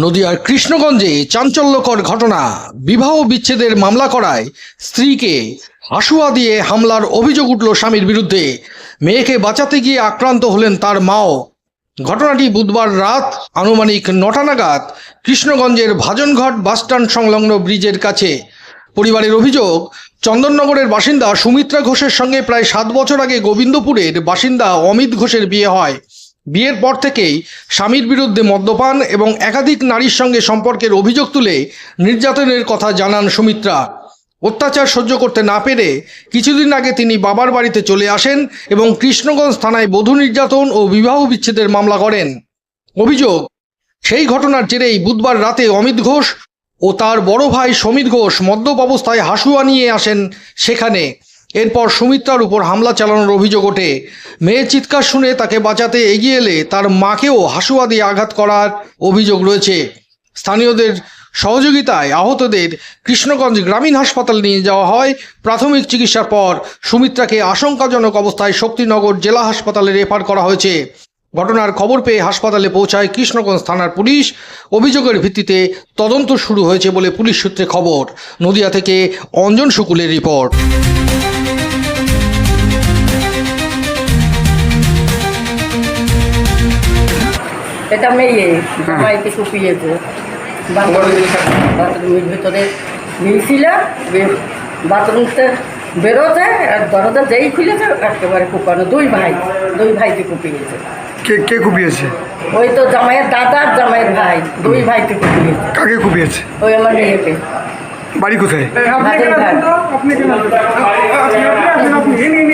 নদিয়ার কৃষ্ণগঞ্জে চাঞ্চল্যকর ঘটনা। বিবাহ বিচ্ছেদের মামলা করায় স্ত্রীকে হাসুয়া দিয়ে হামলার অভিযোগ উঠল স্বামীর বিরুদ্ধে। মেয়েকে বাঁচাতে গিয়ে আক্রান্ত হলেন তার মাও। ঘটনাটি বুধবার রাত আনুমানিক ৯টা নাগাদ কৃষ্ণগঞ্জের ভাজনঘাট বাসস্ট্যান্ড সংলগ্ন ব্রিজের কাছে। পরিবারের অভিযোগ, চন্দননগরের বাসিন্দা সুমিত্রা ঘোষের সঙ্গে প্রায় 7 বছর আগে গোবিন্দপুরের বাসিন্দা অমিত ঘোষের বিয়ে হয়। বিয়ের পর থেকেই স্বামীর বিরুদ্ধে মদ্যপান এবং একাধিক নারীর সঙ্গে সম্পর্কের অভিযোগ তুলে নির্যাতনের কথা জানান সুমিত্রা। অত্যাচার সহ্য করতে না পেরে কিছুদিন আগে তিনি বাবার বাড়িতে চলে আসেন এবং কৃষ্ণগঞ্জ থানায় বধূ নির্যাতন ও বিবাহ বিচ্ছেদের মামলা করেন। অভিযোগ, সেই ঘটনার জেরেই বুধবার রাতে অমিত ঘোষ ও তার বড় ভাই সমীর ঘোষ মদ্যপ অবস্থায় হাসুয়া নিয়ে আসেন সেখানে। এরপর সুমিত্রার উপর হামলা চালানোর অভিযোগ ওঠে। মেয়ের চিৎকার শুনে তাকে বাঁচাতে এগিয়ে এলে তার মাকেও হাসুয়া দিয়ে আঘাত করার অভিযোগ রয়েছে। স্থানীয়দের সহযোগিতায় আহতদের কৃষ্ণগঞ্জ গ্রামীণ হাসপাতালে নিয়ে যাওয়া হয়। প্রাথমিক চিকিৎসার পর সুমিত্রাকে আশঙ্কাজনক অবস্থায় শক্তিনগর জেলা হাসপাতালে রেফার করা হয়েছে। ঘটনার খবর পেয়ে হাসপাতালে পৌঁছায় কৃষ্ণগঞ্জ থানার পুলিশ। অভিযোগের ভিত্তিতে তদন্ত শুরু হয়েছে বলে পুলিশ সূত্রে খবর। নদিয়া থেকে অঞ্জন শুকুলের রিপোর্ট। এটা মেয়ে জামাইকে কুপিয়েছে, বাথরুমের ভিতরে নিয়েছিল, বাথরুমতে বেরোতে আর দরজা যেই খুলেছে একেবারে কুপানো। দুই ভাইকে কুপিয়েছে। কে কুপিয়েছে? ওই তো জামাইয়ের দাদা আর জামাইয়ের ভাই, দুই ভাইকে কুপিয়েছে। কাকে কুপিয়েছে? ওই আমার মেয়েকে। বাড়ি কোথায়? ভাজনঘাট।